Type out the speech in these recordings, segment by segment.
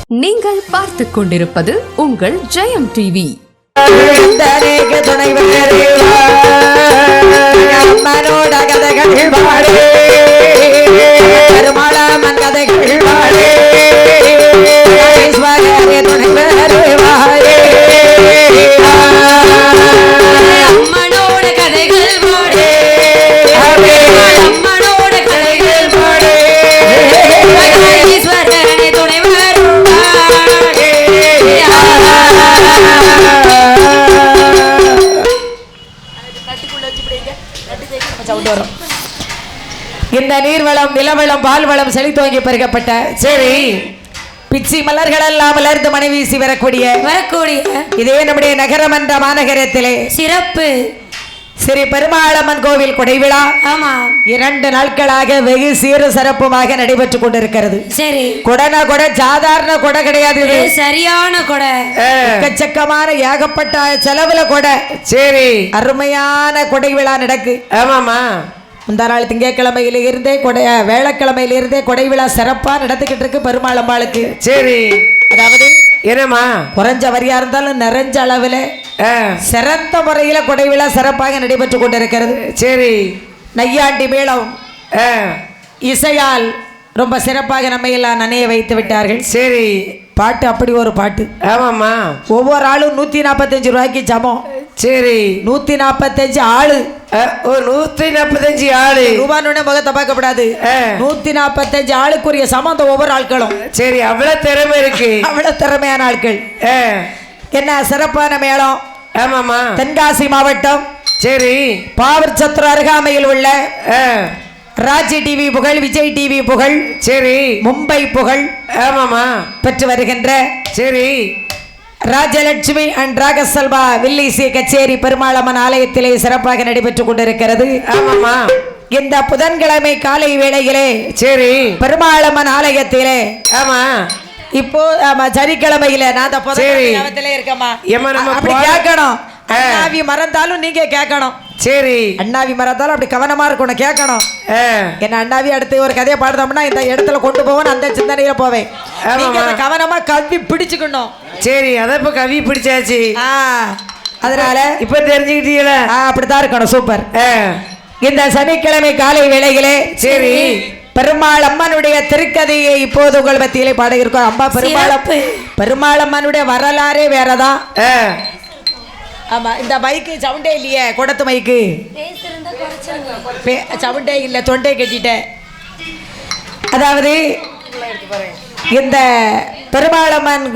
நீங்கள் பார்த்துக் கொண்டிருப்பது உங்கள் ஜெயம் டிவி. இந்த நீர்வளம் நிலவளம் பால்வளம் செழித்தோங்கி பெருகப்பட்ட சரி பிச்சி மலர்கள் எல்லாம் மலர்ந்து மணி வீசி வரக்கூடிய இதே நம்முடைய நகரம் என்ற மாநகரத்திலே சிறப்பு ஸ்ரீ பெருமாளம்மன் கோவில் கொடைவிழா 2 நாட்களாக வெகு சீரு சிறப்புமாக நடைபெற்றுக் கொண்டிருக்கிறது. சரி கொடைனா கொடை சாதாரண கொடை கிடையாது, சரியான கொடை, எக்கச்சக்கமான ஏகப்பட்ட செலவுல கொடை. சரி அருமையான கொடை விழா நடக்கு. ஆமாமா முந்தா நாள் திங்கட்கிழமையில இருந்தே வேளக்கிழமையில இருந்தே கொடை விழா சிறப்பா நடந்துகிட்டு இருக்கு பெருமாள் அம்பாளுக்கு. சரி அதாவது என்னமா குறைஞ்ச வரியா இருந்தாலும் நிறைஞ்ச அளவுல சிறந்த முறையில கொடை விழா சிறப்பாக நடைபெற்றுக் கொண்டிருக்கிறது. சரி நையாண்டி மேளம் இசையால் ரொம்ப சிறப்பாக நம்ம எல்லாம் நனைய வைத்து விட்டார்கள். சரி பாட்டு அப்படி ஒரு பாட்டு. ஆமாம்மா ஒவ்வொரு ஆளும் 145 ரூபாய்க்கு சமம். சரி 145 ஆளு 145 ஆளு ரூபான்னு முகத்தை பார்க்கப்படாது. 145 ஆளுக்குரிய சமம் ஒவ்வொரு ஆட்களும். சரி அவ்வளவு திறமை இருக்கு, அவ்வளவு திறமையான ஆட்கள். என்ன சிறப்பான மேளம். ஆமாமா தென்காசி மாவட்டம் சரி பாவர் சத்திர அருகாமையில் உள்ள ராஜி டிவி புகழ், விஜய் டிவி புகழ், சரி மும்பை புகழ் ஆமாமா பெற்று வருகின்ற சரி ராஜலட்சுமி அண்ட் ராகசல்வா வில்லிசி கச்சேரி பெருமாளம்மன் ஆலயத்திலே சிறப்பாக நடைபெற்றுக் கொண்டிருக்கிறது. ஆமாமா இந்த புதன்கிழமை காலை வேளையிலே சரி பெருமாளம்மன் ஆலயத்திலே ஆமா இப்போ சனிக்கிழமையில நான் இருக்கமா அப்படி கேட்கணும். அண்ணாவி மறந்தாலும் நீங்க கேட்கணும். சரி அண்ணாவி மறந்தாலும் அப்படி கவனமா இருக்கணும், கேட்கணும். என்ன அண்ணாவி அடுத்து ஒரு கதையை பாடுதோம்னா இந்த இடத்துல கொண்டு போவேன், அந்த சிந்தனையில போவேன். கவனமா கவி பிடிச்சுக்கணும். சரி அத இப்ப கவி பிடிச்சாச்சு, அதனால இப்ப தெரிஞ்சுக்கிட்டீங்களா? அப்படித்தான் இருக்கணும். சூப்பர். இந்த சனிக்கிழமை காலை வேளையிலே சரி பெருமாள் அம்மனுடைய திருக்கதையை இப்போது உங்கள் மத்தியிலே பாட இருக்கோம். அம்மா பெருமாள் அம்மனுடைய வரலாறே வேறதான். ஆமா இந்த மைக்கு சவுண்டே இல்லையே, குடத்து மைக்கு சவுண்டே இல்லை, தொண்டை கட்டிட்டேன். அதாவது இந்த பெருமாளம்மன்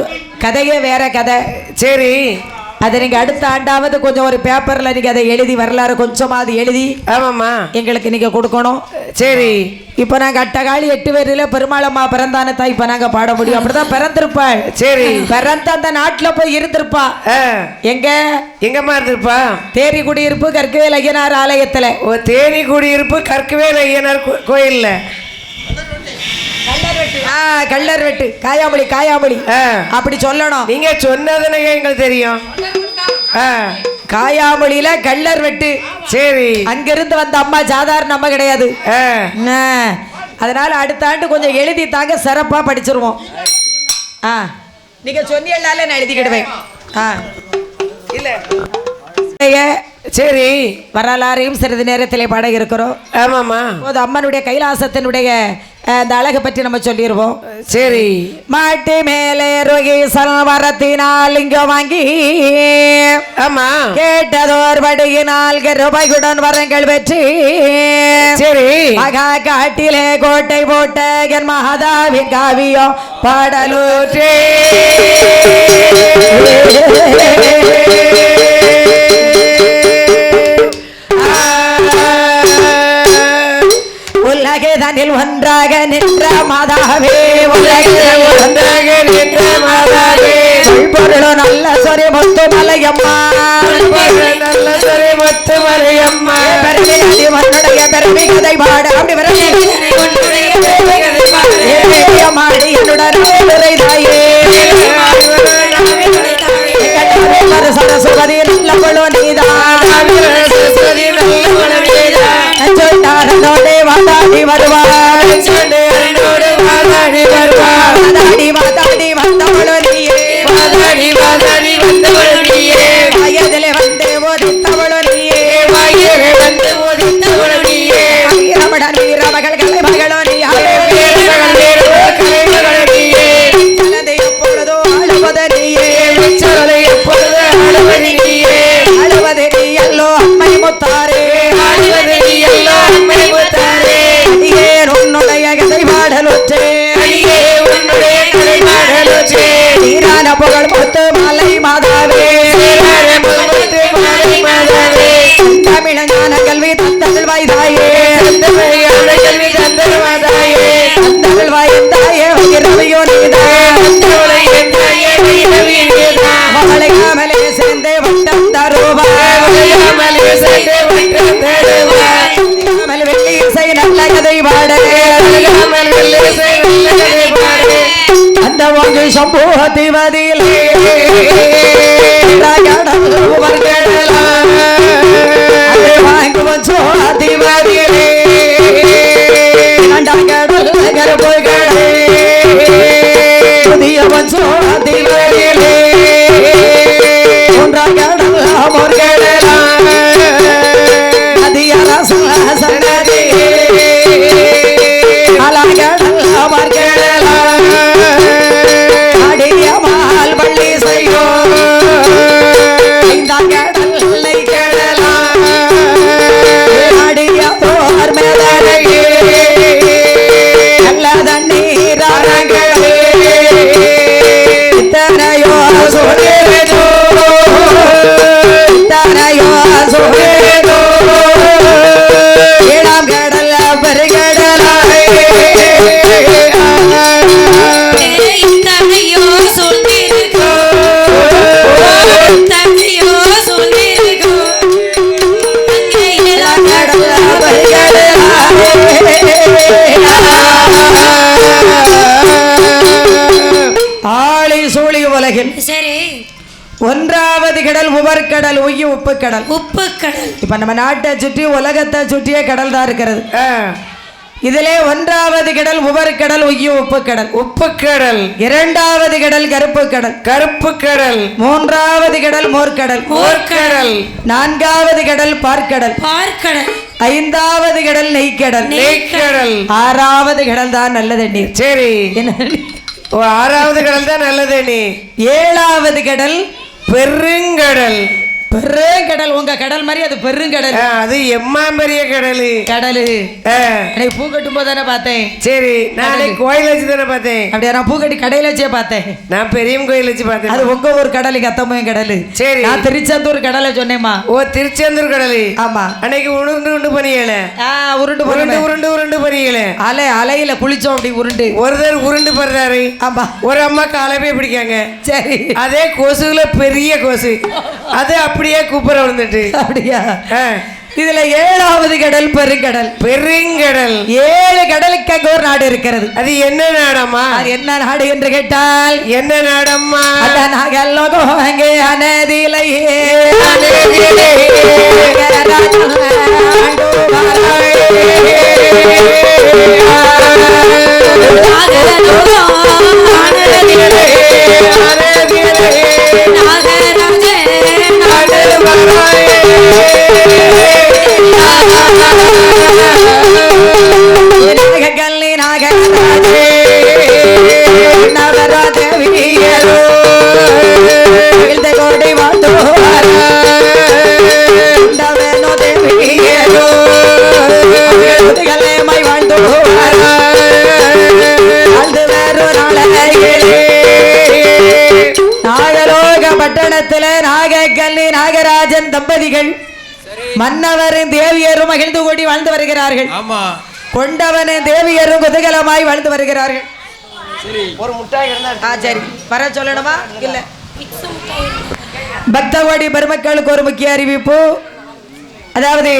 கதையே வேற கதை. சரி அதை நீங்க அடுத்த ஆண்டாவது கொஞ்சம் ஒரு பேப்பர்ல நீங்க அதை எழுதி வரலாறு கொஞ்சமாவது எழுதி ஆமாம்மா எங்களுக்கு நீங்க கொடுக்கணும். சரி இப்ப நாங்க அட்டகாளி 8 பேர்ல பெருமாளம்மா பிறந்தான தான் இப்ப நாங்க பாட முடியும். அப்படிதான் பிறந்திருப்பாள். சரி பிறந்த அந்த நாட்டுல போய் இருந்திருப்பா. எங்கம்மா இருந்திருப்பா? தேனி குடியிருப்பு கற்கவேல் ஐயனார் ஆலயத்துல. தேனி குடியிருப்பு கற்கவேல் ஐயனார் கோயில்ல கள்ளர் வெட்டு காயாமொழி அப்படி சொல்லணும். நீங்க சொன்னதுன்னு எங்களுக்கு தெரியும். காயாமொழியில கள்ளர் வெட்டு. சரி அங்கிருந்து வந்த அம்மா சாதாரண அம்மா கிடையாது. அதனால அடுத்த ஆண்டு கொஞ்சம் எழுதி தாங்க, சிறப்பா படிச்சிருவோம். நீங்க சொன்னீங்கனால நான் எழுதிக்கிடுவேன். இல்ல சரி வரலாறையும் சிறிது நேரத்திலே பாட இருக்கிறோம். ஆமாம்மா அம்மனுடைய கைலாசத்தினுடைய அந்த அழகை பற்றி நம்ம சொல்லிடுவோம். சரி மாட்டி மேலே ரோகீசன் வரத்தினால் இங்க வாங்கி ஆமா கேட்டதோர் படியினால் ரூபாய்குடன் வரங்கள் பெற்று சரி மகா காட்டிலே கோட்டை போட்ட என் மகாதாவின் காவியம் பாடலூற்றே உலகதனில் ஒன்றாக நின்ற மாதாவே, உலகில் ஒன்றாக நின்ற மாதாவே, பொருளும் நல்ல சொரி முத்து மலையம்மா, நல்ல சொரி முத்து மலையம்மா, உன்னுடைய பெருமை கதை பாட அப்படி மாடி என்னுடைய தாயே சரஸ்வதி நல்ல பொழு நீதான் வாதாடி வருவார் வாதாடி வந்த வந்தவளும் நீயே வயதிலே வந்து ஓதித்தவளும் நீயே வாயிலே வந்து ஓதித்தவளும் நீயே ரமணன் வீரமகள் கலைமகளும் நீயே கலைமகளும் நீயே மனதை எப்பொழுதோ அழுவது நீயே சரலை எப்பொழுது ஆளுவது நீயே அழுவது நீ அல்லோ அம்மை முத்தாரே ஆளுவது நீ எல்லா அம்மை முத்தாரே ஏன் உன்னுடைய கதை பாடலுற்றே அடியே உன்னுடைய கதை பாடலுற்றே நீரான புகழ் முத்து மாலை மாதாவே முகமது மாலை மாதாவே தமிழஞான கல்வி தந்தல் வாய்தாயே தந்தையான கல்வி தந்தருவாதாயே தந்தல் வாய்ந்தாயே வயிறவையோ நீதாயே தந்தவளை எந்தாயே வைரவி நீதா மகளை காமலே சேர்ந்தே வட்டம் தருவாய் வளையாமலே சேர்ந்து வட்டம் தருவாய் காமல் வெள்ளி இசை நல்ல கதை பாடே வளையாமல் வெள்ளிசை நல்லதை பாடு அந்த வாங்கி சம்பூக திவதியிலே வாங்குவன் சோதிவதியிலே புதியவன் சோதிவதியிலே ஒன்றாம் கடல் அமர்கடலாம் நதியல சன்னதி அலங்கடல் அமர்கடலாம் அடியமால் பள்ளி செய்யோ இந்த கடலை கடலாம் அடிய போர் மேலே நல்ல தண்ணீர் அரங்களே இத்தனையோ சொல்லேதோ இத்தனையோ சொல்லேதோ இளம் கடல் பெருகடலாய் தன்னையோ சொல்லிருக்கோ தன்னையோ சொல்லிருக்கோ இளம் கடல் பெருகடலாய் ஆளி சூழி உலகில் சரி ஒன்றாவது கடல் உவர்கடல் உய்யி உப்பு கடல் உப்பு கடல் இப்ப நம்ம நாட்டை சுற்றி உலகத்தை சுற்றிய கடல் தான் இருக்கிறது இதிலே ஒன்றாவது கடல் உவர்கடல் உய்யி உப்பு கடல் உப்பு கடல் இரண்டாவது கடல் கருப்பு கடல் கருப்பு கடல் மூன்றாவது கடல் மோர்க்கடல் மோர்க்கடல் நான்காவது கடல் பார்க்கடல் பார்க்கடல் ஐந்தாவது கடல் நெய்க்கடல் நெய்க்கடல் ஆறாவது கடல் தான் நல்ல தண்ணீர் சரி என்ன ஓ ஆறாவது கடல் தான் நல்லது நீ ஏழாவது கடல் பெருங்கடல் பெருங்கடல் உங்க கடல் மாதிரி அது பெருங்கடல் அது எம்மாம்பெரிய கடல் கடலு எனக்கு பூ கட்டும் போது தானே பார்த்தேன் சரி நானே கோயில் வச்சு தானே பார்த்தேன் அப்படியா நான் பூ கட்டி கடையில வச்சே பார்த்தேன் நான் பெரிய கோயில் வச்சு பார்த்தேன் அது உங்க ஒரு கடல் அத்தம்மையும் கடல் சரி நான் திருச்செந்தூர் கடலை சொன்னேம்மா ஓ திருச்செந்தூர் கடல் ஆமா அன்னைக்கு உருண்டு உருண்டு பண்ணியல உருண்டு உருண்டு உருண்டு உருண்டு பண்ணியல அலையில குளிச்சோம் அப்படி உருண்டு ஒருத்தர் உருண்டு படுறாரு ஆமா ஒரு அம்மா காலவே பிடிக்காங்க சரி அதே கொசுல பெரிய கொசு அது அப்படியே குப்புற விழுந்துட்டு அப்படியா இதுல ஏழாவது கடல் பெருங்கடல் பெருங்கடல் 7 கடலுக்கு அங்க ஒரு நாடு இருக்கிறது அது என்ன நாடம்மா அது என்ன நாடு என்று கேட்டால் என்ன நாடம்மா அந்த நாகல்லோகோ அங்கே அனதிலையே கல்லி நாகராஜே நவராதேவியரோ கோடி வாழ்ந்தோரோ தேவியரோ கல்லைமை வாழ்ந்தோரோ வாழ்ந்து வேறு நாளையிலே நாகலோக பட்டணத்துல நாகக்கல்லி நாகராஜன் தம்பதிகள் மன்னவரின் தேவியரும் மகிழ்ந்து கூடி வாழ்ந்து வருகிறார்கள். ஆமா கொண்டவனின் தேவியரும் குதூகலமாய் வாழ்ந்து வருகிறார்கள். ஒரு முட்டாய் இருந்தா சரி வர சொல்லணுமா இல்ல பக்தவாடி பெருமக்களுக்கு ஒரு முக்கிய அறிவிப்பு. அதாவது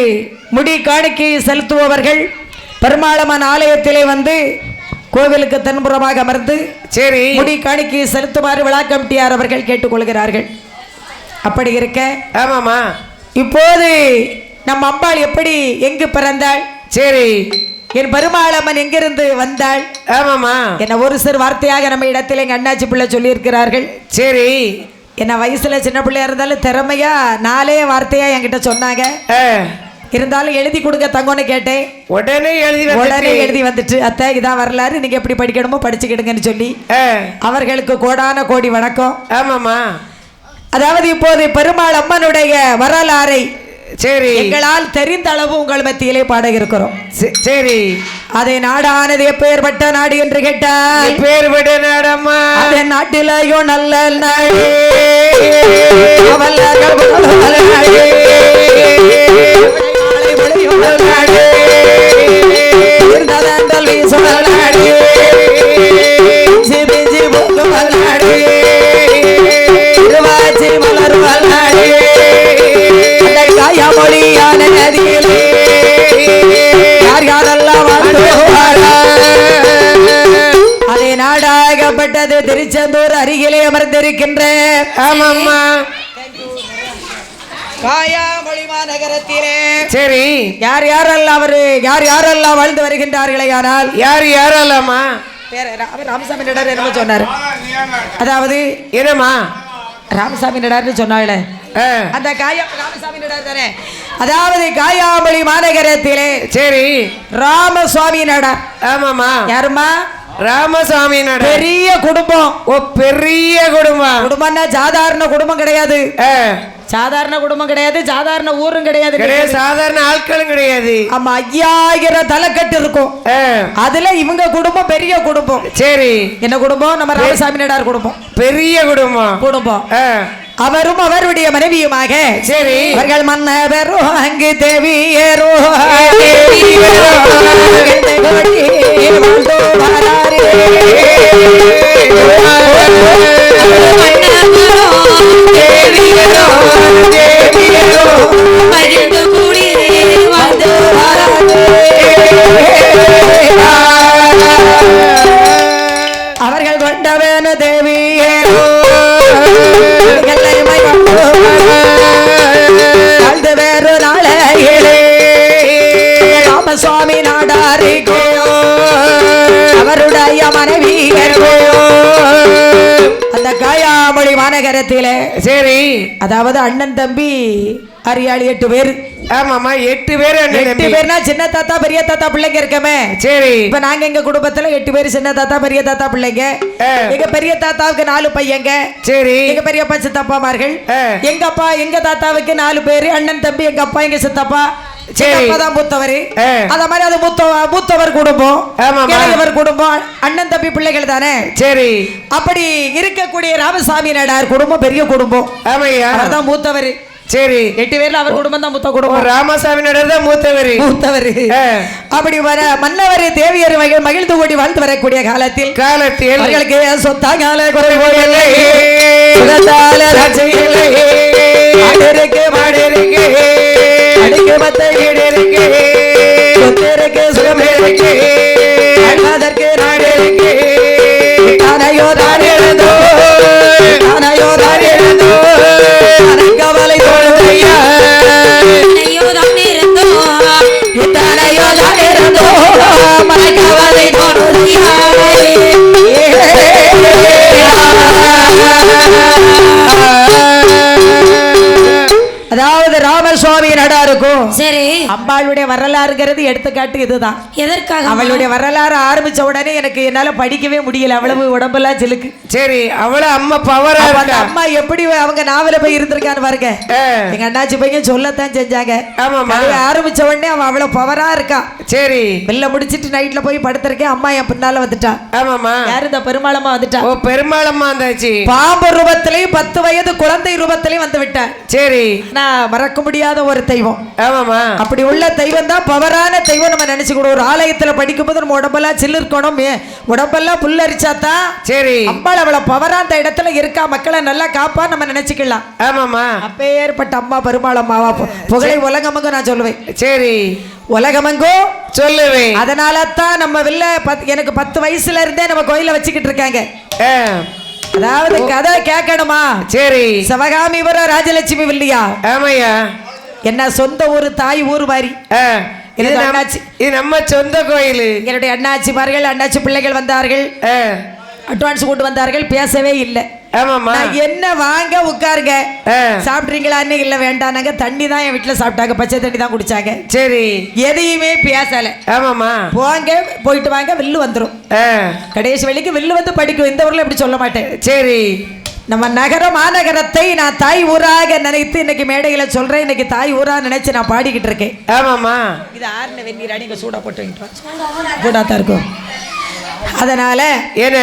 முடி காணிக்கை செலுத்துபவர்கள் பெருமாளம்மன் ஆலயத்திலே வந்து கோவிலுக்கு தென்புறமாக அமர்ந்து சரி முடி காணிக்கை செலுத்துமாறு விழா கமிட்டியார் அவர்கள் கேட்டுக்கொள்கிறார்கள். அப்படி இருக்க ஆமாமா இப்போது நம் அம்பாள் எப்படி எங்கு பிறந்தாள், சரி என் பெருமாளம்மன் எங்கிருந்து வந்தாள், ஆமாமா என்ன ஒரு சிறு வார்த்தையாக நம்ம இடத்தில் எங்க அண்ணாச்சி பிள்ளை சொல்லி இருக்கிறார்கள். சரி என்ன வயசுல சின்ன பிள்ளையா இருந்தாலும் திறமையா 4 வார்த்தையா என்கிட்ட சொன்னாங்க. இருந்தாலும் எழுதி கொடுக்க தங்கன்னு கேட்டேன். உடனே எழுதி வந்துட்டு அத்தை இதான் வரலாறு, நீங்க எப்படி படிக்கணுமோ படிச்சுக்கிடுங்கன்னு சொல்லி அவர்களுக்கு கோடான கோடி வணக்கம். ஆமாமா. அதாவது இப்போது பெருமாள் அம்மனுடைய வரலாறை சரி எங்களால் தெரிந்த அளவு உங்கள் மத்தியிலே பாட இருக்கிறோம். சரி, அதை நாடானது எப்பேற்பட்ட நாடு என்று கேட்டால் பேர்பட்ட நாடம்மா. அதே நாட்டிலேயோ நல்ல நாடு மொழியான நதியிலே யார் யாரெல்லாம் அதே நாடாகப்பட்டது திருச்செந்தூர் அருகிலே அமர்ந்திருக்கின்ற ஆமாம்மா காயாமொழி மாநகரத்திலே சரி யார் யாரெல்லாம் வாழ்ந்து வருகின்றார்களே. ஆனால் யாரெல்லாமா ராமசாமி நடார் என்னமோ சொன்னாரு. அதாவது என்னம்மா ராமசாமி நடார்னு சொன்னாங்களே அந்த ராமசாமி நடார் தானே. அதாவது காயாமொழி மாநகரத்திலே சரி ராமசுவாமி நடார். ஆமாமா. யாருமா? ராமசாமி நடார். பெரிய குடும்பம். ஓ பெரிய குடும்பம். குடும்பம்னா சாதாரண குடும்பம் கிடையாது. சாதாரண குடும்பம் கிடையாது, சாதாரண ஊரும் கிடையாது, சாதாரண ஆட்களும் கிடையாது. ஆமா 5000 தலைக்கட்டு இருக்கும். அதுல இவங்க குடும்பம் பெரிய குடும்பம். சரி என்ன குடும்பம்? நம்ம ராமசாமி நடார் குடும்பம். பெரிய குடும்பம். அவரும் அவருடைய மனைவியுமாக சரி அவர்கள் மன்னவரோ அங்கு தேவியரோ அவர்கள் கொண்டவன தேவியரோ வாழ்ந்து வேறு நாளையிலே ராமசுவாமி நாடாரிக்கோ அவருடைய மனைவி அந்த காயாமொழி மாநகரத்திலே சரி அதாவது அண்ணன் தம்பி அரியாளி 8 பேர். ஆமாமா 8 பேர். 8 பேர்னா சின்ன தாத்தா பெரிய தாத்தா பிள்ளைங்க இருக்கமே. சரி இப்ப நாங்க எங்க குடும்பத்துல 8 பேர் சின்ன தாத்தா பெரிய தாத்தா பிள்ளைங்க. எங்க பெரிய தாத்தாவுக்கு 4 பையங்க. சரி எங்க பெரியப்பா சித்தப்பாமார்கள். எங்க அப்பா எங்க தாத்தாவுக்கு 4 பேரு அண்ணன் தம்பி எங்க அப்பா எங்க சித்தப்பா. தான் மூத்தவர். அத மாதிரி அது மூத்தவர் குடும்பம் இளையவர் குடும்பம் அண்ணன் தம்பி பிள்ளைகள் தானே. சரி அப்படி இருக்கக்கூடிய ராமசாமி நடார் குடும்பம் பெரிய குடும்பம். அவர்தான் மூத்தவர். சரி 8 பேர்ல அவர் குடும்பம் தான் மூத்த குடும்பம். ராமசாமி நடார் தான் மூத்தவர். அப்படி வர மன்னவர் தேவியர் மகிழ்ந்து கூடி வாழ்ந்து வரக்கூடிய காலத்தில் அவர்களுக்கு சொத்தாங்கால குறைவோயில்லை சுகத்தால ரட்சையில்லை ஆடிருக்கு மாடிருக்கு அடிக்கு மத்த வீடு இருக்கு சொத்திருக்கு சுகம் இருக்கு அதற்கு நாடு இருக்கு தானையோ தான் இழந்தோ கவலை தோழுதையா தானையோ தான் இருந்தோ மலை கவலை தோழுதையா. அதாவது ராமசுவாமி நடாருக்கும் சரி அம்பாளுடைய வரலாறுங்கிறது எடுத்துக்காட்டு இதுதான். எதற்காக? அவளுடைய வரலாறு ஆரம்பிச்ச உடனே எனக்கு என்னால படிக்கவே முடியல, அவ்வளவு உடம்பெல்லாம் சிலுக்கு. சரி அவள அம்மா பவரா இருக்க. அம்மா எப்படி அவங்க நாவல போய் இருந்திருக்கான்னு பாருங்க. எங்க அண்ணாச்சி பையன் சொல்லத்தான் செஞ்சாங்க. ஆரம்பிச்ச உடனே அவன் அவ்வளவு பவரா இருக்கா. சரி வெள்ள முடிச்சிட்டு நைட்ல போய் படுத்திருக்கேன், அம்மா என் பின்னால வந்துட்டா. ஆமாமா யாரு? இந்த பெருமாளம்மா வந்துட்டா. ஓ பெருமாளம்மா வந்தாச்சு. பாம்பு ரூபத்திலையும் 10 வயது குழந்தை ரூபத்திலையும் வந்து விட்டா. சரி மறக்க முடியாத ஒரு தெய்வம். ஆமாமா அப்படி உள்ள தெய்வம் தான் பவரான தெய்வம். நம்ம நினைச்சுக்கணும் ஒரு ஆலயத்துல படிக்கும் போது நம்ம உடம்பெல்லாம் சில்லிருக்கணும், உடம்பெல்லாம் புல்லரிச்சாதான் சரி அம்பாள் அவ்வளவு பவரா அந்த இடத்துல இருக்கா, மக்களை நல்லா காப்பா நம்ம நினைச்சுக்கலாம். ஆமாமா அப்பேற்பட்ட அம்மா பெருமாளம்மாவா புகழை உலகமங்கும் நான் சொல்லுவேன். சரி உலகமங்கும் சொல்லுவேன். அதனால தான் நம்ம எனக்கு 10 வயசுல இருந்தே நம்ம கோயில வச்சுக்கிட்டு இருக்காங்க. அதாவது கதை கேட்கணுமா? சரி சிவகாமிபுரம் ராஜலட்சுமி இல்லையா? ஆமையா என்ன சொந்த ஊரு, தாய் ஊர் மாதிரி. இது நம்ம சொந்த கோயில். என்னுடைய அண்ணாச்சிமார்கள் அண்ணாச்சி பிள்ளைகள் வந்தார்கள், அட்வான்ஸ் கொண்டு வந்தார்கள், பேசவே இல்லை. ஆமாம்மா. நான் என்ன வாங்க உட்காருங்க சாப்பிட்றீங்களான்னு இல்ல வேண்டானாங்க. தண்ணி தான் என் வீட்டுல சாப்பிட்டாங்க, பச்சை தண்ணி தான் குடிச்சாங்க. சரி. எதையுமே பேசல. ஆமாம்மா. போங்க போயிட்டு வாங்க, வில்லு வந்துடும். கடைசி வழிக்கு வில்லு வந்து படிக்கும். இந்த ஊர்ல இப்படி சொல்ல மாட்டேன். சரி. நம்ம நகர மாநகரத்தை நான் தாய் ஊராக நினைத்து இன்னைக்கு மேடையில சொல்றேன். இன்னைக்கு தாய் ஊரா நினைச்சு நான் பாடிக்கிட்டு இருக்கேன். ஆமாம்மா. இது ஆறுன வெந்நீரா, நீங்க சூடா போட்டு சூடாத்தான் இருக்கும். அதனால என்ன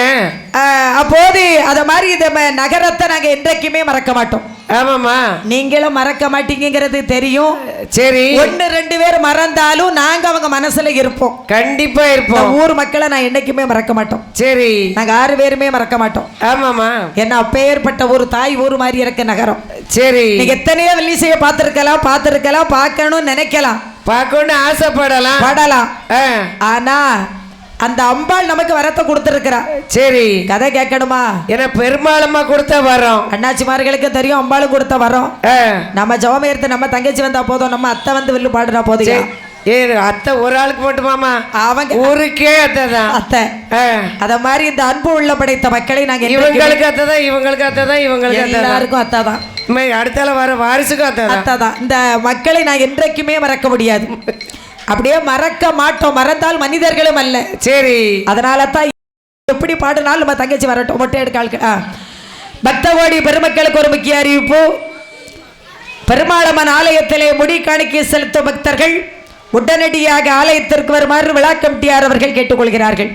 அப்போது அத மாதிரி இந்த நகரத்தை நாங்க என்றைக்குமே மறக்க மாட்டோம். ஆமாம்மா. நீங்களும் மறக்க மாட்டீங்கிறது தெரியும். சரி. 1-2 பேர் மறந்தாலும் நாங்க அவங்க மனசுல இருப்போம். கண்டிப்பா இருப்போம். ஊர் மக்களை நான் என்னைக்குமே மறக்க மாட்டோம். சரி. நாங்க 6 பேருமே மறக்க மாட்டோம். ஆமாம்மா. என்ன அப்பேற்பட்ட ஒரு தாய் ஊர் மாதிரி இருக்க நகரம். சரி. நீங்க எத்தனையோ வெள்ளிசைய பார்த்திருக்கலாம், பார்க்கணும்னு நினைக்கலாம், பார்க்கணும்னு ஆசைப்படலாம், படலாம். ஆனா அந்த அம்பாள் நமக்கு வரத்தை கொடுத்துருக்கிறா. சரி. கதை கேட்கணுமா? ஏன்னா பெரும்பாலுமா கொடுத்த வரோம். அண்ணாச்சிமார்களுக்கு தெரியும் அம்பாளும் கொடுத்த வரோம். நம்ம ஜவமேர்த்து நம்ம தங்கச்சி வந்தா போதும், நம்ம அத்தை வந்து வில்லு பாடுனா போதும். அத்தை ஒரு ஆளுக்கு மட்டுமாமா? அவங்க ஊருக்கே அத்தை தான். அத்தை அத மாதிரி இந்த அன்பு உள்ள படைத்த மக்களை நாங்க இவங்களுக்கு அத்தை தான், இவங்களுக்கு அத்தை தான், இவங்களுக்கு எல்லாருக்கும் அத்தை தான். அடுத்தால வர வாரிசுக்கும் அத்தை தான். இந்த மக்களை நான் என்றைக்குமே மறக்க முடியாது. அப்படியே மறக்க மாட்டோம். மறந்தால் மனிதர்களும் அல்ல. சரி. அதனால தான் எப்படி பாடினாலும் நம்ம தங்கச்சி வரட்டும். மொட்டை எடுக்க பக்தகோடி பெருமக்களுக்கு ஒரு முக்கிய அறிவிப்பு. பெருமாளம்மன் ஆலயத்திலே முடி காணிக்கை செலுத்தும் பக்தர்கள் உடனடியாக ஆலயத்திற்கு வருமாறு விழா கமிட்டியார் அவர்கள் கேட்டுக்கொள்கிறார்கள்.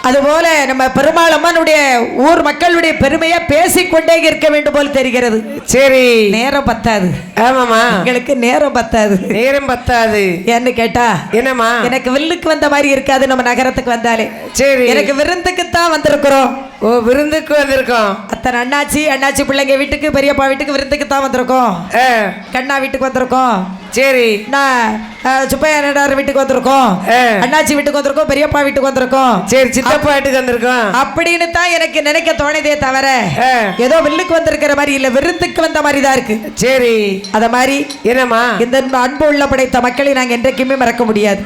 அதுபோல நம்ம பெருமாளம்மனுடைய ஊர் மக்களுடைய பெருமையை பேசிக்கொண்டே இருக்க வேண்டும் போல் தெரிகிறது. சரி. நேரம் பத்தாது. ஆமாமா. எங்களுக்கு நேரம் பத்தாது. நேரம் பத்தாது ஏன்னு கேட்டா என்னமா, எனக்கு வில்லுக்கு வந்த மாதிரி இருக்காது நம்ம நகரத்துக்கு வந்தாலே. சரி. எனக்கு விருந்துக்கு தான் வந்திருக்கிறோம். ஓ, விருந்துக்கு வந்திருக்கோம். அத்தனை அண்ணாச்சி பிள்ளைங்க வீட்டுக்கு, பெரியப்பா வீட்டுக்கு விருந்துக்கு தான் வந்திருக்கோம். கண்ணா வீட்டுக்கு வந்திருக்கோம். சரி. நான் சுப்பையா நடார் வீட்டுக்கு வந்திருக்கோம். அண்ணாச்சி வீட்டுக்கு வந்திருக்கோம், பெரியப்பா வீட்டுக்கு வந்திருக்கோம். சரி. சித்தப்பா வீட்டுக்கு வந்திருக்கோம் அப்படின்னு தான் எனக்கு நினைக்க தோணுதே தவிர ஏதோ வில்லுக்கு வந்திருக்கிற மாதிரி இல்ல, விருந்துக்கு வந்த மாதிரி தான் இருக்கு. சரி. அத மாதிரி என்னமா, இந்த அன்பு உள்ள படைத்த மக்களை நாங்க என்றைக்குமே மறக்க முடியாது.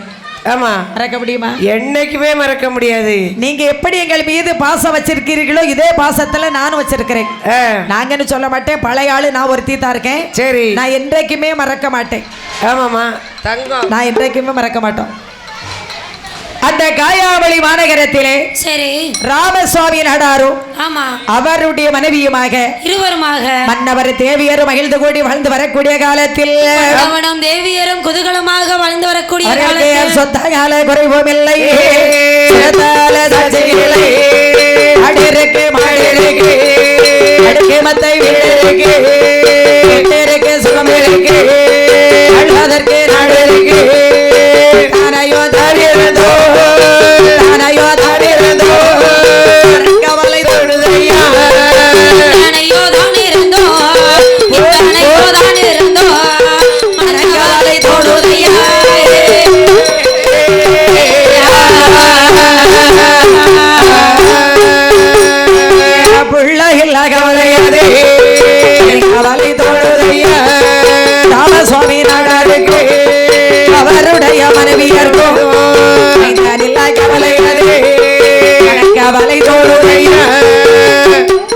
ஆமா, மறக்க முடியுமா? என்னைக்குமே மறக்க முடியாது. நீங்க எப்படி எங்கள் மீது பாசம் வச்சிருக்கிறீர்களோ இதே பாசத்துல நானும் வச்சிருக்கிறேன். நாங்கன்னு சொல்ல மாட்டேன், பழைய ஆளு நான் ஒருத்தி தான் இருக்கேன். சரி. நான் என்றைக்குமே மறக்க மாட்டேன். ஆமாமா தங்கம், நான் என்றைக்குமே மறக்க மாட்டோம். அந்த காயாவளி மாநகரத்திலே சரி ராமசுவாமி நடாரும் ஆமா அவருடைய மனைவியுமாக இருவருமாக மன்னவர் தேவியரும் மகிழ்ந்து கூடி வாழ்ந்து வரக்கூடிய காலத்தில் அவனும் தேவியரும் குதூகலமாக வாழ்ந்து வரக்கூடிய காலத்தில் சொத்தால குறைவும் இல்லை, அடிருக்கு மாடிருக்கு அடுக்கு மத்தை வீடுக்கு எட்டிருக்கு சுகம் இருக்கு அழுவதற்கு நாடு இருக்கு. தானையோ தானிருந்தோ தானையோ தானிருந்தோ கவலை தொழுதையா, தானையோ தானிருந்தோ தானையோ தானிருந்தோ மனக்கவலை தொழுதையா. பிள்ளைகள் கவலையாது கவலை தொழுதையா. ராமசுவாமி நாடாருக்கு அவருடைய மனைவியர்க்கும் கவலையாது கவலை தோழுதையா.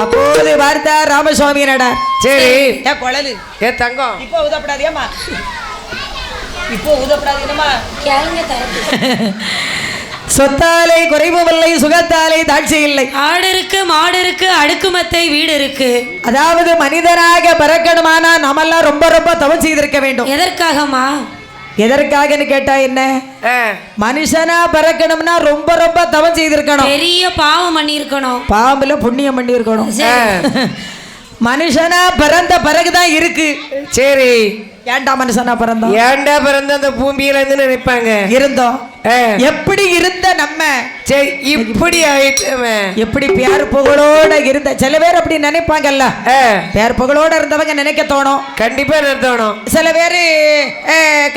அப்போது பார்த்தார் ராமசுவாமி நடார். சரி. ஏன் குழலு ஏ தங்கம், இப்போ உதப்படாதியம்மா, இப்போ உதப்படாதீங்கம்மா. சொத்தாலை குறைவுமில்லை, சுகத்தாலை தாட்சி இல்லை. ஆடு இருக்கு மாடு இருக்கு அடுக்குமத்தை வீடு இருக்கு. அதாவது மனிதனாக பிறக்கணுமானா நம்மெல்லாம் ரொம்ப ரொம்ப தவம் செய்திருக்க வேண்டும். எதற்காகமா? எதற்காகன்னு கேட்டா என்ன, மனுஷனா பிறக்கணும்னா ரொம்ப ரொம்ப தவம் செய்திருக்கணும், பெரிய பாவம் பண்ணி இருக்கணும், பாம்புல புண்ணியம் பண்ணி இருக்கணும். மனுஷனா பிறந்த பிறகுதான் இருக்கு. சரி. ஏன்டா மனுஷனா பிறந்தோம், ஏன்டா பிறந்த அந்த பூமியில இருந்து நினைப்பாங்க. இருந்தோம். எப்படி இருந்த நம்ம சரி இப்படி ஆயிட்டமே, எப்படி பேர் புகழோட இருந்த சில பேர் அப்படி நினைப்பாங்கல்ல. பேர் புகழோட இருந்தவங்க நினைக்க தோணும், கண்டிப்பா நினைத்தோணும். சில பேரு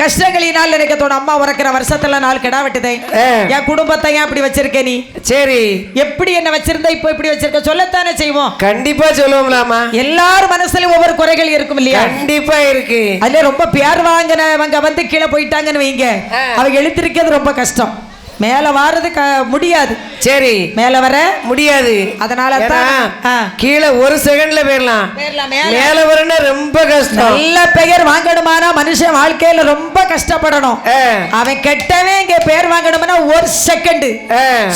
கஷ்டங்களினால் நினைக்க தோணும். அம்மா உறக்கிற வருஷத்துல 4 கிடா வெட்டுதேன், என் குடும்பத்தை ஏன் அப்படி வச்சிருக்க நீ, சரி எப்படி என்ன வச்சிருந்த இப்போ இப்படி வச்சிருக்க சொல்லத்தானே செய்வோம். கண்டிப்பா சொல்லுவோம்லாமா. எல்லாரும் மனசுல ஒவ்வொரு குறைகள் இருக்கும் இல்லையா? கண்டிப்பா இருக்கு. அதுல ரொம்ப பேர் வாங்கினவங்க வந்து கீழே போயிட்டாங்கன்னு வைங்க, அவங்க எழுத்திருக்கிறது ரொம்ப கஷ்டம். மேல வாரது முடியாது. சரி, மேல வர முடியாது. அதனால கீழே ஒரு செகண்ட்ல போயிடலாம். மேல வரனா ரொம்ப கஷ்டம். நல்ல பெயர் வாங்கணுமானா மனுஷன் வாழ்க்கையில ரொம்ப கஷ்டப்படணும். அவன் கெட்டவன் இங்க பேர் வாங்கணும்னா ஒரு செகண்ட்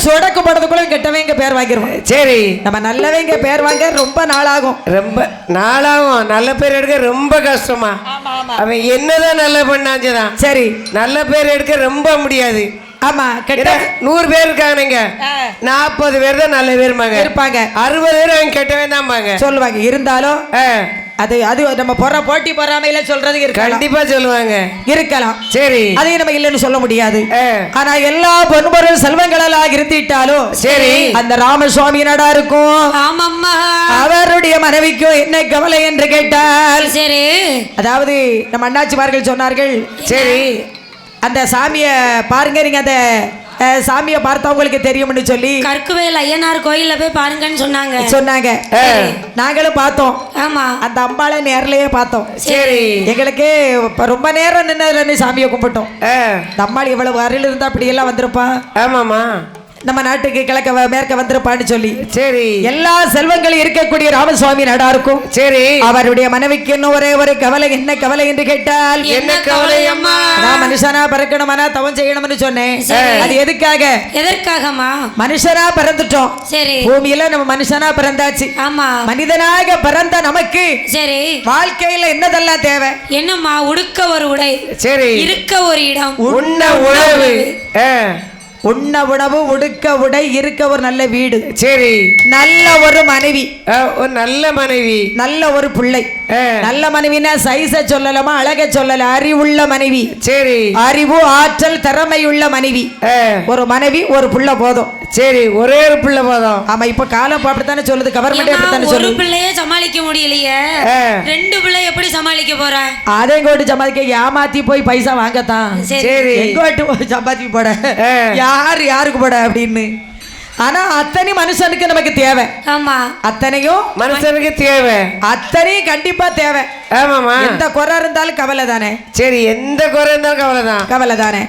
சொடக்கு போடுறதுக்குள்ள கெட்டவன் இங்க பேர் வாங்கிடுவான். சரி, நம்ம நல்லவங்க பேர் வாங்க ரொம்ப நாளாகும். ரொம்ப நாளாகும். நல்ல பேர் எடுக்க ரொம்ப கஷ்டமா. அவன் என்னதான் நல்ல பண்ணாச்சுதான். சரி, நல்ல பேர் எடுக்க ரொம்ப முடியாது. ஆமா, 100 பேர் இருக்காங்க. நீங்க 40 பேர் தான் நல்ல பேர் இருப்பாங்க. 60 பேர் அவங்க கெட்டவன் தான் சொல்லுவாங்க. இருந்தாலும் அது நம்ம போட்டி பொறாமையில சொல்றது கண்டிப்பா சொல்லுவாங்க, இருக்கலாம். சரி, அதையும் நம்ம இல்லைன்னு சொல்ல முடியாது. ஆனா எல்லா பொன்பொருள் செல்வங்களெல்லாம் இருந்துட்டாலும் சரி, அந்த ராமசுவாமி நடா இருக்கும். அவருடைய மனைவிக்கும் என்ன கவலை என்று கேட்டால் சரி, அதாவது நம்ம அண்ணாச்சிமார்கள் சொன்னார்கள், சரி அந்த சாமிய பாருங்க, நீங்க அந்த சாமியை பார்த்தா உங்களுக்கு தெரியும்னு சொல்லி கற்குவேல் ஐயனார் கோயில்ல போய் பாருங்கன்னு சொன்னாங்க. நாங்களும் பார்த்தோம். ஆமா, அந்த அம்பாளை நேர்லயே பார்த்தோம். சரி, எங்களுக்கு ரொம்ப நேரம் நின்று சாமியை கும்பிட்டோம். இந்த அம்பாள் இவ்வளவு அருள் இருந்தா அப்படி எல்லாம் வந்திருப்பா. ஆமாமா, நம்ம நாட்டுக்கு கிழக்க மேற்க வந்திருப்பான்னு சொல்லி சரி, எல்லா செல்வங்களும் இருக்கக்கூடிய ராமசுவாமி நடா இருக்கும். சரி, அவருடைய மனைவிக்கு இன்னும் ஒரே ஒரு கவலை. என்ன கவலை என்று கேட்டால் என்ன கவலை அம்மா? நான் மனுஷனா பிறக்கணுமானா தவம் செய்யணும்னு சொன்னேன். அது எதற்காகமா? மனுஷனா பிறந்துட்டோம். சரி, பூமியில நம்ம மனுஷனா பிறந்தாச்சு. ஆமா, மனிதனாக பிறந்த நமக்கு சரி வாழ்க்கையில என்னதெல்லாம் தேவை? என்னம்மா? உடுக்க ஒரு உடை, சரி, இருக்க ஒரு இடம், உண்ண உணவு, உண்ண உணவு, உடுக்க உடை, இருக்க ஒரு நல்ல வீடு, சரி, நல்ல ஒரு மனைவி, ஒரு நல்ல மனைவி, நல்ல ஒரு பிள்ளை. நல்ல மனைவினா சைஸ சொல்லலாமா, அழக சொல்லல, அறிவுள்ள மனைவி. சரி, அறிவு, ஆற்றல், திறமையுள்ள மனைவி. ஒரு மனைவி ஒரு பிள்ளை போதும். சரி, ஒரே ஒரு பிள்ளை போதும். ஆமா, இப்ப காலம் அப்படித்தானே சொல்லுது, கவர்மெண்ட் அப்படித்தானே சொல்லுது. ஒரு பிள்ளையே சமாளிக்க முடியலையே, 2 பிள்ளை எப்படி சமாளிக்க போற? அதே கோட்டு சம்பாதிக்க ஏமாத்தி போய் பைசா வாங்கத்தான். சரி, எங்கோட்டு போய் சம்பாதி போட, யாருக்கு போட அப்படின்னு. ஆனா அத்தனை மனுஷனுக்கு நமக்கு தேவை. ஆமா, அத்தனையும் மனுஷனுக்கு தேவை. அத்தனையும் கண்டிப்பா தேவை. ஆமாமா, எந்த குறை இருந்தாலும் கவலை தானே. சரி, எந்த குறை இருந்தாலும் கவலை தானே.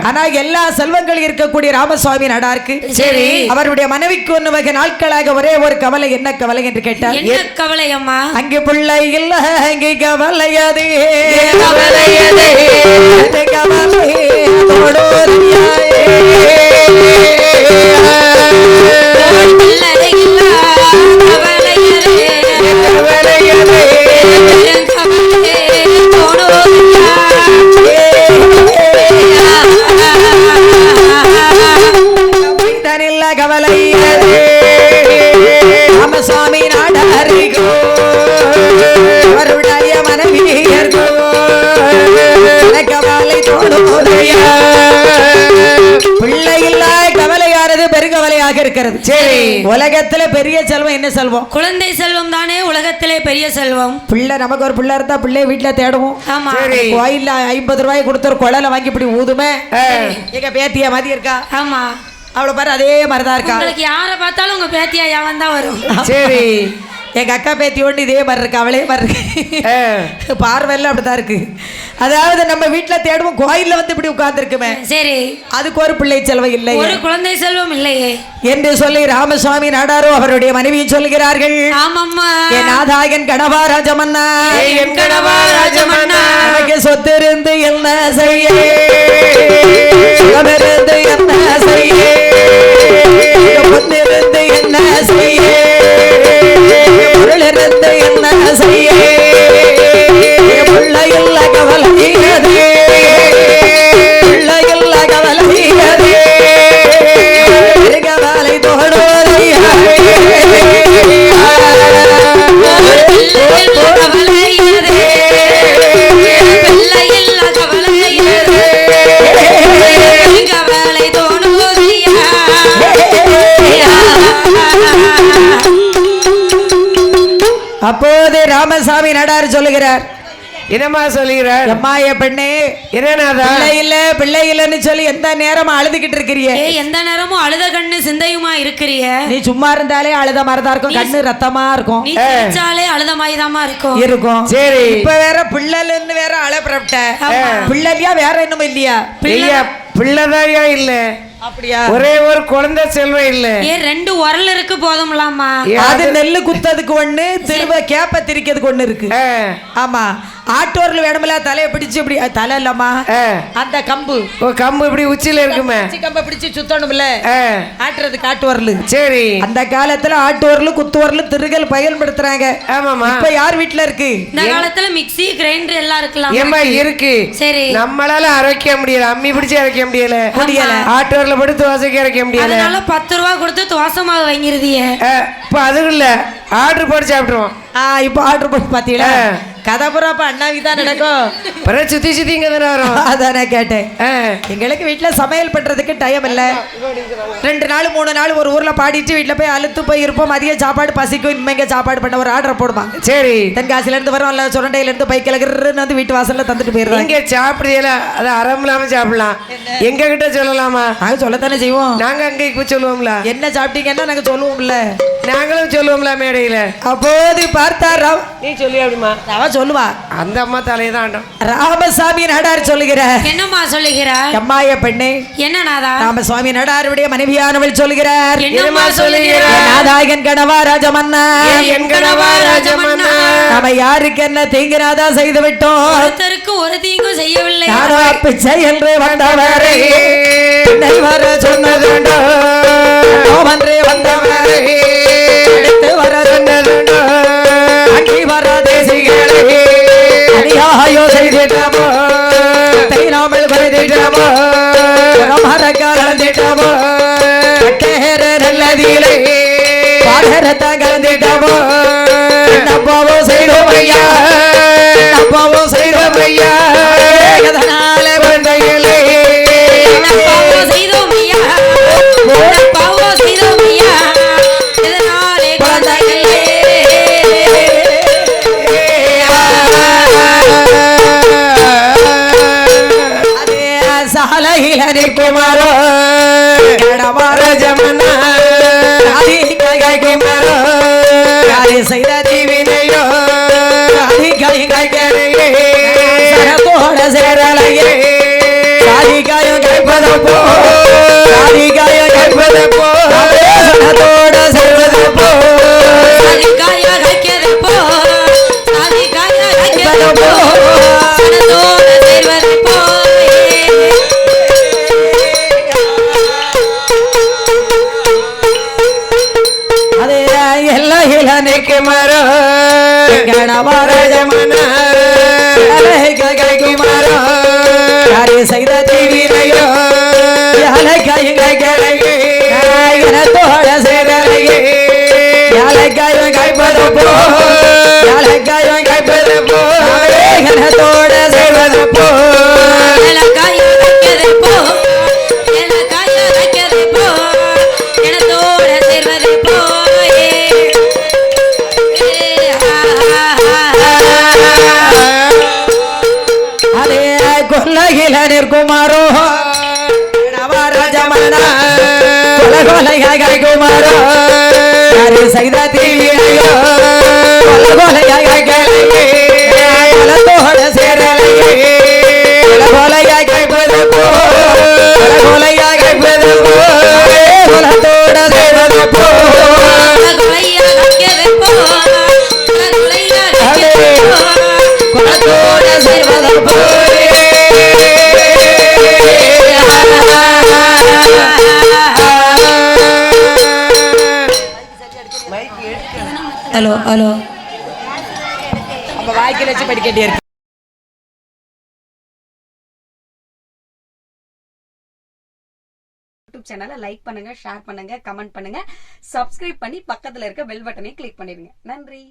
ஆனா எல்லா செல்வங்கள் இருக்கக்கூடிய ராமசுவாமி நடா இருக்கு. சரி, அவருடைய மனைவிக்கு 1 வகை நாட்களாக ஒரே ஒரு கவலை. என்ன கவலை என்று கேட்டால் என்ன கவலை அம்மா? அங்கே பிள்ளை இல்ல, அங்கே கவலையதே கவலை ராமசுவாமி நாடாரிகோ அவருடைய மனைவி கவலை தோணுதையா. பிள்ளை இல்ல கவலையானது பெருகவலையாக இருக்கிறது. சரி, உலகத்துல பெரிய செல்வம் என்ன செல்வம்? குழந்தை செல்வம் தானே உலகத்திலே பெரிய செல்வம். பிள்ளை நமக்கு ஒரு பிள்ளை இருந்தா பிள்ளைய வீட்டுல தேடுவோம். ஆமா, கோயில்ல 50 ரூபாய் கொடுத்து ஒரு குழலை வாங்கி இப்படி ஊதுமே. எங்க பேத்திய மாதிரி இருக்கா? ஆமா, அவளை பாரு அதே மாதிரிதான் இருக்கா. உங்களுக்கு யாரை பார்த்தாலும் உங்க பேத்தியா யாவன் தான் வரும். சரி, எங்க அக்கா பேத்தி ஒன்று இதே மாதிரி இருக்கு, அவளே மாதிரி இருக்கு. பார்வையில் அப்படிதான் இருக்கு. அதாவது நம்ம வீட்டுல தேடுவோம், கோயில்ல வந்து இப்படி உட்கார்ந்து இருக்குமே. சரி, அதுக்கு ஒரு பிள்ளை செல்வம் இல்லை, ஒரு குழந்தை செல்வம் இல்லையே என்று சொல்லி ராமசுவாமி நாடாரோ அவருடைய மனைவியும் சொல்லுகிறார்கள். ஆமாம்மா, என் நாதாயன் கணவா ராஜமன்னா, என் கணவா ராஜமன்னா, எனக்கு சொத்து இருந்து என்ன செய்ய, சுகமிருந்து என்ன செய்ய, பொன்னிருந்து என்ன செய்ய, பொருளிருந்து என்ன செய்ய, பிள்ளையில்ல கவலையதே, பிள்ளையில்ல கவலையதே, கவலை தோணுதையா. அப்போது ராமசாமி நடார் சொல்லுகிறார், என்னமா சொல்லுகிறார்? அம்மா என் பெண்ணே, என்னநாதா பிள்ளை இல்லன்னு சொல்லி எந்த நேரமும் அழுதுகிட்டு இருக்கிறிய? எந்த நேரமும் அழுத கண்ணு சிந்தையுமா இருக்கிறிய? நீ சும்மா இருந்தாலே அழுத மாதிரிதான் இருக்கும், கண்ணு ரத்தமா இருக்கும். நீ சிரிச்சாலே அழுத மாதிரிதாமா இருக்கும். சரி, இப்ப வேற பிள்ளைன்னு வேற அழப்பட்ட பிள்ளையா வேற இன்னும் இல்லையா? பிள்ளைதாயா இல்ல, அப்படியா? ஒரே ஒரு குழந்தை செல்வம் இல்ல. ஏன் 2 உரல் இருக்கு போதும்லாமா? அது நெல்லு குத்ததுக்கு ஒண்ணு, திரும்ப கேப்ப திரிக்கிறதுக்கு ஒண்ணு இருக்கு. ஆமா, ஆட்டோர்ல வேணும்ல, தலையை பிடிச்சு இப்படி தலை இல்லம்மா, அந்த கம்பு. ஓ, கம்பு இப்படி உச்சில இருக்குமே, கம்பை பிடிச்சு சுத்தணும்ல, ஆட்டுறதுக்கு ஆட்டுவரல். சரி. அந்த காலத்துல ஆட்டுவரல் குத்துவரல் திருகல் பயன்படுத்துறாங்க. ஆமாமா. இப்ப யார் வீட்டுல இருக்கு? இந்த காலத்துல மிக்ஸி கிரைண்டர் எல்லாம் இருக்கலாம். ஏமா இருக்கு. சரி. நம்மளால அரைக்க முடியல, அம்மி பிடிச்சு அரைக்க முடியல, ஆட்டோர்ல படுத்து தோசைக்கு அரைக்க முடியல. அதனால 10 ரூபா கொடுத்து தோசை மாவு வாங்கிருதிய. இப்ப அது இல்ல, ஆர்டர் போட்டு சாப்பிட்டுருவோம். இப்ப ஆர்டர் போட்டு பாத்தீங்களா? கதை புறாப்ப அண்ணாவிக்கு தான் நடக்கும். சுத்தி சுத்தி இங்க தானே வரும். அதானே கேட்டேன். எங்களுக்கு வீட்டுல சமையல் பண்றதுக்கு டைம் இல்ல. 2 நாள் 3 நாள் ஒரு ஊர்ல பாடிட்டு வீட்டுல போய் அழுத்து போய் இருப்போம். மதிய சாப்பாடு பசிக்கும், இனிமேங்க சாப்பாடு பண்ண ஒரு ஆர்டர் போடுமா. சரி. தென்காசில இருந்து வரும், இல்ல சுரண்டையில இருந்து பைக்கிலன்னு வந்து வீட்டு வாசல்ல தந்துட்டு போயிடுறாங்க. இங்க சாப்பிடுறீங்களா? அது அறமில்லாம சாப்பிடலாம். எங்க கிட்ட சொல்லலாமா? நாங்க சொல்லத்தானே செய்வோம். நாங்க அங்க இப்ப சொல்லுவோம்ல, என்ன சாப்பிட்டீங்கன்னா நாங்க சொல்லுவோம்ல, நாங்களும் சொல்லுவோம்ல மேடையில. அப்போது பார்த்தாரா? நீ சொல்லி அப்படிமா? அவன் சொல்லுவா. அந்த அம்மா தலையதான் ராமசாமி நடார் சொல்லுகிறார். என்னம்மா சொல்லுகிறார்? அம்மாய பெண்ணே. என்ன நாதா? ராமசாமி நடாருடைய மனைவியானவள் சொல்லுகிறார். என்னம்மா சொல்லுகிறார்? நாதாயகன் கணவா ராஜமன்னா, என் கணவா ராஜமன்னா, நாம யாருக்கு என்ன தீங்குனாதா செய்து விட்டோம், ஒருத்தருக்கு ஒரு தீங்கும் செய்யவில்லை. பிச்சை என்று வந்தவரே வர சொன்னதுண்டோ, ஒன்றே வந்தவரே அடுத்து வர சொன்னதுண்டோ, அடி வர தேசிகளே அடியாயோ செய்திட்டமோ, தைனாமல் வருதிட்டமோ, மரக்க கலந்திட்டமோ, கட்டேர நல்லதிலே பாடரத்த கலந்திட்டமோ, நப்பாவோ செய்தோமையா, நப்பாவோ செய்தோமையா, எதனால குழந்தைகளே நப்பாவோ செய்தோமையா, நப்பாவோ செய்தோமையா, எதனாலே குழந்தைகளே. சாலையில் நிற்குமாரோ கடவார ஜமனா கைகுமாரோ செய்த தீவினையோ சரத்தோட சேரலையே சாதிகாயம் கைப்பதப்போ, சாதிகாயம் கைப்பதப்போ, சனத்தோட சேர்வதப்போ, சாதிக்காய கைக்கதப்போ, சாதிக்காய கைக்கதப்போ, சனத்தோட சேர்வதப்போ. அதே எல்லையில நிற்குமாரோ கணவார ஜமனா கைகுமாரோ செய்த தீவினையோ தோட சேரலையே யாழைக்காயம் கைப்பதப்போ, யாழைக்காயம் கைப்பதப்போ, தோட செய்வதப்போ, எனக்காய கைக்கதப்போ, எனக்காய கைக்கதப்போ, எனத்தோட சேர்வதப்போ. அதே கொல்லையில நிற்குமாரோ நவராஜமனா கொலைய கைகுமாரோ செய்த தீவினையோ கொலைய கைகளையே தோட சேரலையே கொலைய கைப்பதப்போ, கொலைய கைப்பதப்போ, குலத்தோட சேர்வதப்போ, கொலைய கைக்கதப்போ, கொலைய கைக்கதப்போ, குலத்தோட சேர்வதப்போ. ஹலோ ஹலோ அப்ப வாய்க்கு வச்சு படிக்கட்டே இருக்கு. யூடியூப் சேனலை லைக் பண்ணுங்க, ஷேர் பண்ணுங்க, கமெண்ட் பண்ணுங்க, சப்ஸ்கிரைப் பண்ணி பக்கத்துல இருக்க பெல் பட்டனை கிளிக் பண்ணிடுங்க. நன்றி.